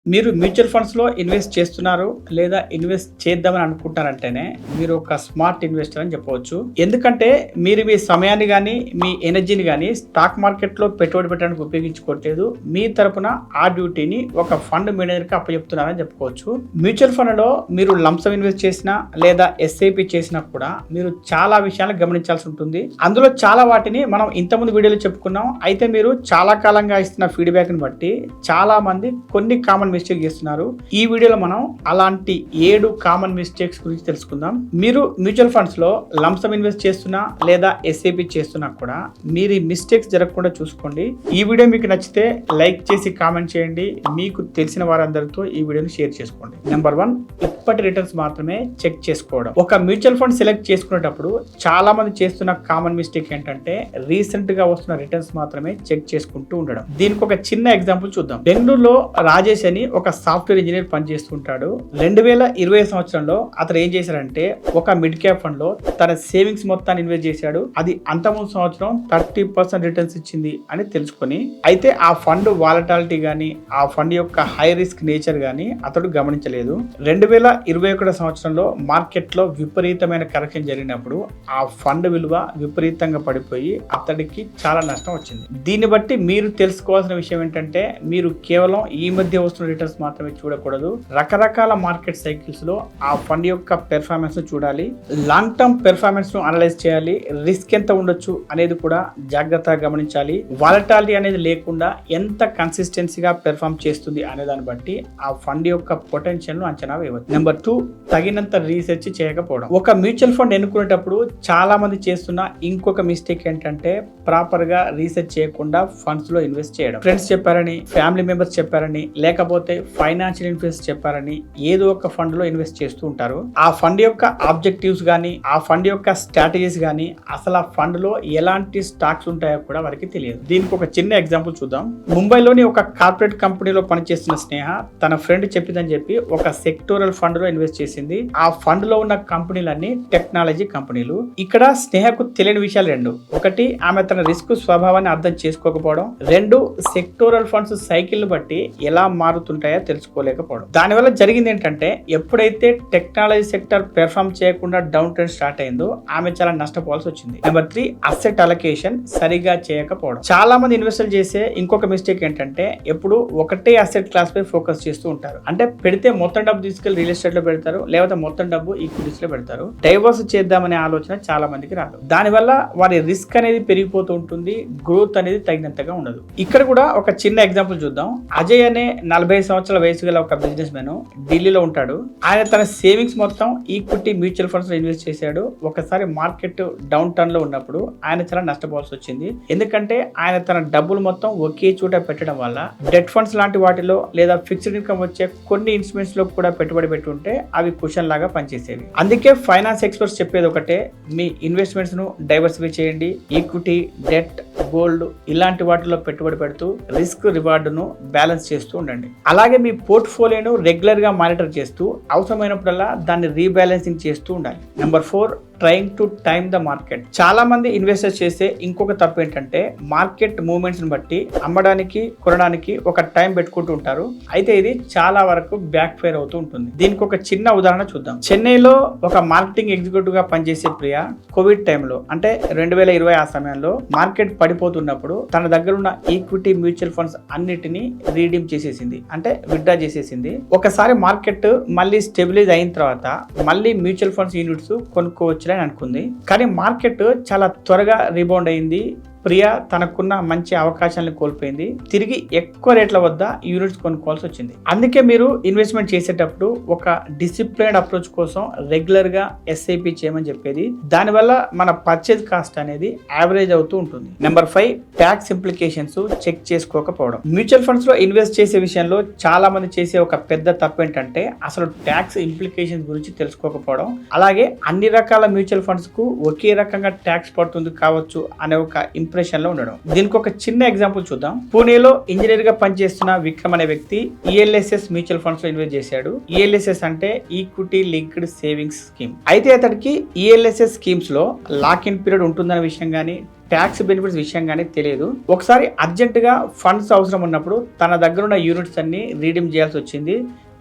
మీరు మ్యూచువల్ ఫండ్స్‌లో ఇన్వెస్ట్ చేస్తున్నారు లేదా ఇన్వెస్ట్ చేద్దామని అనుకుంటున్నారంటేనే మీరు ఒక స్మార్ట్ ఇన్వెస్టర్ అని చెప్పవచ్చు. ఎందుకంటే మీరు మీ సమయాన్ని గాని, మీ ఎనర్జీని గాని స్టాక్ మార్కెట్‌లో పెట్టుబడి పెట్టడానికి ఉపయోగించుకోవట్లేదు. మీ తరపున ఆ డ్యూటీని ఒక ఫండ్ మేనేజర్‌కి అప్పచెప్తున్నారని చెప్పుకోవచ్చు. మ్యూచువల్ ఫండ్‌లో మీరు లంప్ సమ్ ఇన్వెస్ట్ చేసినా లేదా ఎస్ఐపి చేసినా కూడా మీరు చాలా విషయాలను గమనించాల్సి ఉంటుంది. అందులో చాలా వాటిని మనం ఇంతకుముందు వీడియోలో చెప్పుకున్నాం. అయితే మీరు చాలా కాలంగా ఇస్తున్న ఫీడ్‌బ్యాక్‌ని బట్టి చాలా మంది కొన్ని కామన్ మిస్టేక్ చేస్తున్నారు. ఈ వీడియోలో మనం అలాంటి 7 కామన్ మిస్టేక్స్ గురించి తెలుసుకుందాం. మీరు మ్యూచువల్ ఫండ్స్ లో లంప్ సమ్ ఇన్వెస్ట్ చేస్తున్నా లేదా ఎస్ఐపి చేస్తున్నా కూడా మీరు ఈ మిస్టేక్స్ జరగకుండా చూసుకోండి. ఈ వీడియో మీకు నచ్చితే లైక్ చేసి కామెంట్ చేయండి. మీకు తెలిసిన వారందరితో ఈ వీడియోని షేర్ చేసుకోండి. నెంబర్ 1, ఇప్పటి రిటర్న్స్ మాత్రమే చెక్ చేసుకోవడం. ఒక మ్యూచువల్ ఫండ్ సెలెక్ట్ చేసుకునేటప్పుడు చాలా మంది చేస్తున్న కామన్ మిస్టేక్ ఏంటంటే రీసెంట్ గా వస్తున్న రిటర్న్స్ మాత్రమే చెక్ చేసుకుంటూ ఉండడం. దీనికి ఒక చిన్న ఎగ్జాంపుల్ చూద్దాం. బెంగళూరులో రాజేష్ అని ఒక సాఫ్ట్వేర్ ఇంజనీర్ పనిచేస్తుంటాడు. 2020 సంవత్సరంలో అతను ఏం చేశారంటే ఒక మిడ్ క్యాప్ ఫండ్ లో తన సేవింగ్స్ మొత్తాన్ని ఇన్వెస్ట్ చేశాడు. అది అంతకుముందు సంవత్సరం 30% రిటర్న్స్ ఇచ్చింది అని తెలుసుకొని, అయితే ఆ ఫండ్ వాలటాలిటీ గానీ ఆ ఫండ్ యొక్క హై రిస్క్ నేచర్ గానీ అతడు గమనించలేదు. 2021 సంవత్సరంలో మార్కెట్ లో విపరీతమైన కరెక్షన్ జరిగినప్పుడు ఆ ఫండ్ విలువ విపరీతంగా పడిపోయి అతడికి చాలా నష్టం వచ్చింది. దీన్ని బట్టి మీరు తెలుసుకోవాల్సిన విషయం ఏంటంటే మీరు కేవలం ఈ మధ్య వస్తున్న రిటర్న్స్ మాత్రమే చూడకూడదు. రకరకాల మార్కెట్ సైకిల్స్ లో ఆ ఫండ్ యొక్క పెర్ఫార్మెన్స్ ను చూడాలి. లాంగ్ టర్మ్ పెర్ఫార్మెన్స్ ను అనలైజ్ చేయాలి. రిస్క్ ఎంత ఉండొచ్చు అనేది కూడా జాగ్రత్తగా గమనించాలి. వాలటాలిటీ అనేది లేకుండా ఎంత కన్సిస్టెన్సీగా పెర్ఫార్మ్ చేస్తుంది అనే దాన్ని బట్టి ఆ ఫండ్ యొక్క పొటెన్షియల్ ను అంచనా వేయవచ్చు. నెంబర్ 2, తగినంత రీసెర్చ్ చేయకపోవడం. ఒక మ్యూచువల్ ఫండ్ ఎన్నుకునేటప్పుడు చాలా మంది చేస్తున్న ఇంకొక మిస్టేక్ ఏంటంటే ప్రాపర్ గా రీసెర్చ్ చేయకుండా ఫండ్స్ లో ఇన్వెస్ట్ చేయడం. ఫ్రెండ్స్ చెప్పారని, ఫ్యామిలీ మెంబర్స్ చెప్పారని, లేకపోతే ఫైనాన్షియల్ ఇన్వెస్ట్ చెప్పారని ఏదో ఒక ఫండ్ లో ఇన్వెస్ట్ చేస్తూ ఉంటారు. ఆ ఫండ్ యొక్క ఆబ్జెక్టివ్స్ గానీ ఆ ఫండ్ యొక్క స్ట్రాటజీస్ గానీ అసలు ఆ ఫండ్ లో ఎలాంటి స్టాక్స్ ఉంటాయో కూడా వారికి తెలియదు. దీనికి ఒక చిన్న ఎగ్జాంపుల్ చూద్దాం. ముంబైలోని ఒక కార్పొరేట్ కంపెనీలో పనిచేస్తున్న స్నేహ తన ఫ్రెండ్ చెప్పిందని చెప్పి ఒక సెక్టోరల్ ఫండ్ లో ఇన్వెస్ట్ చేసింది. ఆ ఫండ్ లో ఉన్న కంపెనీలన్నీ టెక్నాలజీ కంపెనీలు. ఇక్కడ స్నేహకు తెలియని విషయాలు 2. ఒకటి, ఆమె తన రిస్క్ స్వభావాన్ని అర్థం చేసుకోకపోవడం. 2, సెక్టోరల్ ఫండ్స్ సైకిల్ బట్టి ఎలా మారుతుంటాయో తెలుసుకోలేకపోవడం. దానివల్ల జరిగింది ఏంటంటే ఎప్పుడైతే టెక్నాలజీ సెక్టర్ పెర్ఫార్మ్ చేయకుండా డౌన్ ట్రెండ్ స్టార్ట్ అయిందో ఆమె చాలా నష్టపోవాల్సి వచ్చింది. నెంబర్ 3, అసెట్ అలొకేషన్ సరిగా చేయకపోవడం. చాలా మంది ఇన్వెస్టర్లు చేసే ఇంకొక మిస్టేక్ ఏంటంటే ఎప్పుడు ఒకటే అసెట్ క్లాస్ పై ఫోకస్ చేస్తూ ఉంటారు. అంటే పెడితే మొత్తం డబ్బు తీసుకెళ్లి రియల్ ఎస్టేట్ లో పెడతారు, లేకపోతే మొత్తం డబ్బు ఈక్విటీస్ లో పెడతారు. డైవర్స్ చేద్దామనే ఆలోచన చాలా మందికి రాదు. దానివల్ల వారి రిస్క్ అనేది పెరిగిపోతూ ఉంటుంది, గ్రోత్ అనేది తగినంతగా ఉండదు. ఇక్కడ కూడా ఒక చిన్న ఎగ్జాంపుల్ చూద్దాం. అజయ్ అనే 40 సంవత్సరాల వయసు గల ఒక బిజినెస్ మ్యాన్ ఢిల్లీలో ఉంటాడు. ఆయన తన సేవింగ్స్ మొత్తం ఈక్విటీ మ్యూచువల్ ఫండ్స్ లో ఇన్వెస్ట్ చేశాడు. ఒకసారి మార్కెట్ డౌన్ టర్న్ లో ఉన్నప్పుడు ఆయన చాలా నష్టపోవాల్సి వచ్చింది. ఎందుకంటే ఆయన తన డబ్బులు మొత్తం ఒకే చోట పెట్టడం వల్ల డెట్ ఫండ్స్ లాంటి వాటిలో లేదా ఫిక్స్డ్ ఇన్కమ్ వచ్చే కొన్ని ఇన్స్ట్రుమెంట్స్ లో కూడా పెట్టుబడి పెట్టుంటే అవి కుషన్ లాగా పనిచేసేవి. అందుకే ఫైనాన్స్ ఎక్స్పర్ట్స్ చెప్పేది ఒకటే, మీ ఇన్వెస్ట్మెంట్స్ ను డైవర్సిఫై చేయండి. ఈక్విటీ, డెట్, గోల్డ్ ఇలాంటి వాటిలో పెట్టుబడి పెడుతూ రిస్క్ రివార్డ్ ను బ్యాలెన్స్ చేస్తూ ఉండండి. అలాగే మీ పోర్ట్ఫోలియోను రెగ్యులర్ గా మానిటర్ చేస్తూ అవసరమైనప్పుడల్లా దాన్ని రీబ్యాలెన్సింగ్ చేస్తూ ఉండాలి. Number 4, trying to time the market. చాలా మంది ఇన్వెస్టర్స్ చేసే ఇంకొక తప్పు ఏంటంటే మార్కెట్ మూవ్మెంట్స్ ని బట్టి అమ్మడానికి కొనడానికి ఒక టైం పెట్టుకుంటూ ఉంటారు. అయితే ఇది చాలా వరకు బ్యాక్ ఫైర్ అవుతూ ఉంటుంది. దీనికి ఒక చిన్న ఉదాహరణ చూద్దాం. చెన్నైలో ఒక మార్కెటింగ్ ఎగ్జిక్యూటివ్ గా పనిచేసే ప్రియా కోవిడ్ టైంలో అంటే 2020 ఆ సమయంలో మార్కెట్ పడిపోతున్నప్పుడు తన దగ్గర ఉన్న ఈక్విటీ మ్యూచువల్ ఫండ్స్ అన్నిటినీ రీడీమ్ చేసేసింది, అంటే విత్డ్రా చేసేసింది. ఒకసారి మార్కెట్ మళ్ళీ స్టెబిలైజ్ అయిన తర్వాత మళ్ళీ మ్యూచువల్ ఫండ్స్ యూనిట్స్ కొనుక్కోవచ్చు అని అనుకుంది. కానీ మార్కెట్ చాలా త్వరగా రీబౌండ్ అయింది. ప్రియా తనకున్న మంచి అవకాశాలను కోల్పోయింది. తిరిగి ఎక్కువ రేట్ల వద్ద యూనిట్స్ కొనుక్కోవాల్సి వచ్చింది. అందుకే మీరు ఇన్వెస్ట్మెంట్ చేసేటప్పుడు ఒక డిసిప్లైన్డ్ అప్రోచ్ కోసం రెగ్యులర్ గా ఎస్ఐపి చేయమని చెప్పేది. దానివల్ల మన పర్చేజ్ కాస్ట్ అనేది యావరేజ్ అవుతూ ఉంటుంది. నెంబర్ 5, ట్యాక్స్ ఇంప్లికేషన్స్ చెక్ చేసుకోకపోవడం. మ్యూచువల్ ఫండ్స్ లో ఇన్వెస్ట్ చేసే విషయంలో చాలా మంది చేసే ఒక పెద్ద తప్పు ఏంటంటే అసలు ట్యాక్స్ ఇంప్లికేషన్స్ గురించి తెలుసుకోకపోవడం. అలాగే అన్ని రకాల మ్యూచువల్ ఫండ్స్ కు ఒకే రకంగా ట్యాక్స్ పడుతుంది కావచ్చు అనే ఒక డిప్రెషన్ లో ఉండడం. దీనికి ఒక చిన్న ఎగ్జాంపుల్ చూద్దాం. పూణేలో ఇంజనీర్ గా పనిచేస్తున్న విక్రమ్ అనే వ్యక్తి ఈఎల్ఎస్ఎస్ మ్యూచువల్ ఫండ్స్ లో ఇన్వెస్ట్ చేశాడు. ఈఎల్ఎస్ఎస్ అంటే ఈక్విటీ లింక్డ్ సేవింగ్స్ స్కీమ్. అయితే అతడికి ఈఎల్ఎస్ఎస్ స్కీమ్స్ లో లాక్ ఇన్ పీరియడ్ ఉంటుందన్న విషయం గానీ ట్యాక్స్ బెనిఫిట్స్ విషయం కానీ తెలియదు. ఒకసారి అర్జెంట్ గా ఫండ్స్ అవసరం ఉన్నప్పుడు తన దగ్గర ఉన్న యూనిట్స్ అన్ని రీడీమ్ చేయాల్సి వచ్చింది.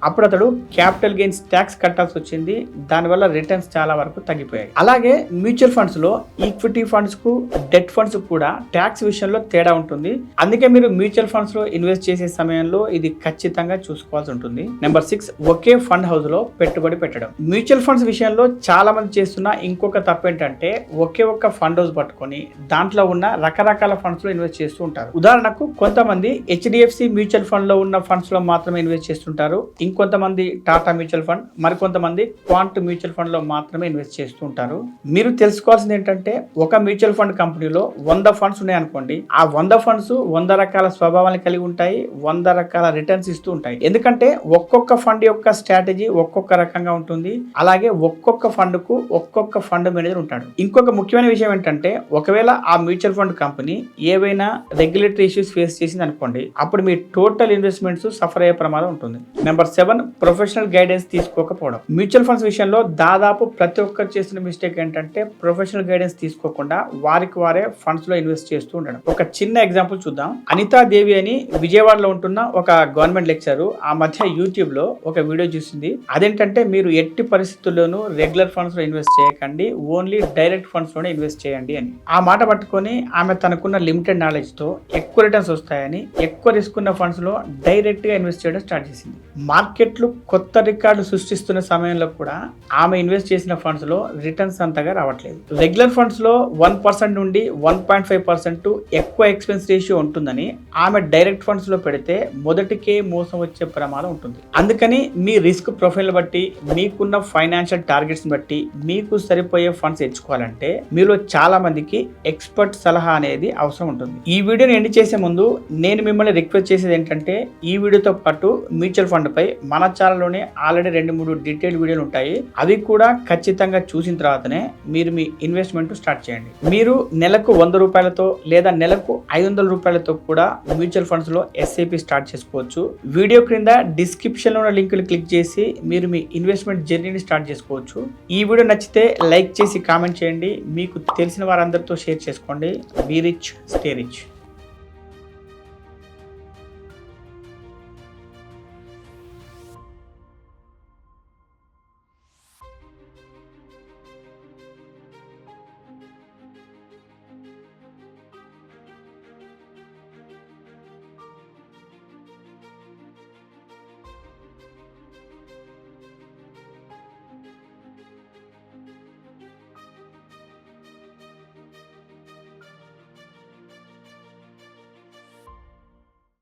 అప్పుడు అతడు క్యాపిటల్ గెయిన్స్ ట్యాక్స్ కట్టాల్సి వచ్చింది. దానివల్ల రిటర్న్స్ చాలా వరకు తగ్గిపోయాయి. అలాగే మ్యూచువల్ ఫండ్స్ లో ఈక్విటీ ఫండ్స్ కు డెట్ ఫండ్స్ కూడా ట్యాక్స్ విషయంలో తేడా ఉంటుంది. అందుకే మీరు మ్యూచువల్ ఫండ్స్ లో ఇన్వెస్ట్ చేసే సమయంలో ఇది ఖచ్చితంగా చూసుకోవాల్సి ఉంటుంది. నెంబర్ 6, ఒకే ఫండ్ హౌస్ లో పెట్టుబడి పెట్టడం. మ్యూచువల్ ఫండ్స్ విషయంలో చాలా మంది చేస్తున్న ఇంకొక తప్పు ఏంటంటే ఒకే ఒక్క ఫండ్ హౌస్ పట్టుకొని దాంట్లో ఉన్న రకరకాల ఫండ్స్ లో ఇన్వెస్ట్ చేస్తూ ఉంటారు. ఉదాహరణకు కొంతమంది హెచ్డిఎఫ్సి మ్యూచువల్ ఫండ్ లో ఉన్న ఫండ్స్ లో మాత్రమే ఇన్వెస్ట్ చేస్తుంటారు. ఇంకొంతమంది టాటా మ్యూచువల్ ఫండ్, మరికొంతమంది క్వాంట్ మ్యూచువల్ ఫండ్ లో మాత్రమే ఇన్వెస్ట్ చేస్తూ ఉంటారు. మీరు తెలుసుకోవాల్సింది ఏంటంటే ఒక మ్యూచువల్ ఫండ్ కంపెనీలో 100 ఫండ్స్ ఉన్నాయి అనుకోండి. ఆ 100 ఫండ్స్ 100 రకాల స్వభావాన్ని కలిగి ఉంటాయి, 100 రకాల రిటర్న్స్ ఇస్తూ ఉంటాయి. ఎందుకంటే ఒక్కొక్క ఫండ్ యొక్క స్ట్రాటజీ ఒక్కొక్క రకంగా ఉంటుంది. అలాగే ఒక్కొక్క ఫండ్ కు ఒక్కొక్క ఫండ్ మేనేజర్ ఉంటాడు. ఇంకొక ముఖ్యమైన విషయం ఏంటంటే ఒకవేళ ఆ మ్యూచువల్ ఫండ్ కంపెనీ ఏవైనా రెగ్యులేటరీ ఇష్యూస్ ఫేస్ చేసింది అనుకోండి, అప్పుడు మీ టోటల్ ఇన్వెస్ట్మెంట్స్ సఫర్ అయ్యే ప్రమాదం ఉంటుంది. నెంబర్ 7, ప్రొఫెషనల్ గైడెన్స్ తీసుకోకపోవడం. మ్యూచువల్ ఫండ్స్ విషయంలో దాదాపు ప్రతి ఒక్కరు చేస్తున్న మిస్టేక్ ఏంటంటే ప్రొఫెషనల్ గైడెన్స్ తీసుకోకుండా వారికి వారే ఫండ్స్ లో ఇన్వెస్ట్ చేస్తూ ఉండడం. ఒక చిన్న ఎగ్జాంపుల్ చూద్దాం. అనితా దేవి అని విజయవాడలో ఉంటున్న ఒక గవర్నమెంట్ లెక్చరర్ ఆ మధ్య యూట్యూబ్ లో ఒక వీడియో చూసింది. అదేంటంటే మీరు ఎట్టి పరిస్థితుల్లోనూ రెగ్యులర్ ఫండ్స్ లో ఇన్వెస్ట్ చేయకండి, ఓన్లీ డైరెక్ట్ ఫండ్స్ లోనే ఇన్వెస్ట్ చేయండి అని. ఆ మాట పట్టుకొని ఆమె తనకున్న లిమిటెడ్ నాలెడ్జ్ తో ఎక్కువ రిటర్న్స్ వస్తాయని ఎక్కువ రిస్క్ ఉన్న ఫండ్స్ లో డైరెక్ట్ గా ఇన్వెస్ట్ చేయడం స్టార్ట్ చేసింది. మార్కెట్లు కొత్త రికార్డు సృష్టిస్తున్న సమయంలో కూడా ఆమె ఇన్వెస్ట్ చేసిన ఫండ్స్ లో రిటర్న్స్ అంతగా రావట్లేదు. రెగ్యులర్ ఫండ్స్ లో 1% నుండి 1.5% ఎక్కువ ఎక్స్పెన్స్ రేషియో ఉంటుందని ఆమె డైరెక్ట్ ఫండ్స్ లో పెడితే మొదటికే మోసం వచ్చే ప్రమాదం ఉంటుంది. అందుకని మీ రిస్క్ ప్రొఫైల్ బట్టి, మీకున్న ఫైనాన్షియల్ టార్గెట్స్ బట్టి మీకు సరిపోయే ఫండ్స్ ఎంచుకోవాలంటే మీలో చాలా మందికి ఎక్స్పర్ట్ సలహా అనేది అవసరం ఉంటుంది. ఈ వీడియోని ఎండ్ చేసే ముందు నేను మిమ్మల్ని రిక్వెస్ట్ చేసేది ఏంటంటే ఈ వీడియోతో పాటు మ్యూచువల్ ఫండ్ పై మన ఛానల్లోనే ఆల్రెడీ 2-3 డీటెయిల్ వీడియోలు ఉంటాయి. అవి కూడా ఖచ్చితంగా చూసిన తర్వాతనే మీరు మీ ఇన్వెస్ట్మెంట్ స్టార్ట్ చేయండి. మీరు నెలకు 100 రూపాయలతో లేదా నెలకు 500 రూపాయలతో కూడా మ్యూచువల్ ఫండ్స్ లో ఎస్ఐపి స్టార్ట్ చేసుకోవచ్చు. వీడియో క్రింద డిస్క్రిప్షన్ లో ఉన్న లింకులు క్లిక్ చేసి మీరు మీ ఇన్వెస్ట్మెంట్ జర్నీని స్టార్ట్ చేసుకోవచ్చు. ఈ వీడియో నచ్చితే లైక్ చేసి కామెంట్ చేయండి. మీకు తెలిసిన వారందరితో షేర్ చేసుకోండి. Be rich, stay rich.